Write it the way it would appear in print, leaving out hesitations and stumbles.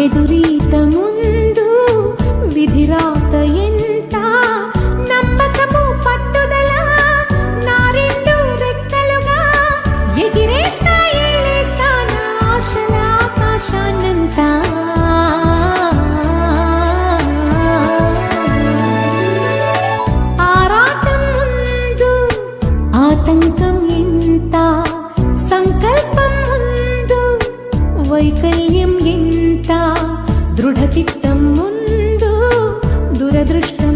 ఎదురీత ముందు విధిరాత ఎంత నమ్మకము పట్టుదల నా రెండు రెక్కలుగా ఎగిరేస్తా ఏలేస్తా నా ఆశల ఆకాశాన్నంతా ఆరాటం ముందు ఆటంకం ఎంత సంకల్పం ముందు వైకల్యం ఎంత దృఢ చిత్తం ముందు దురదృష్టం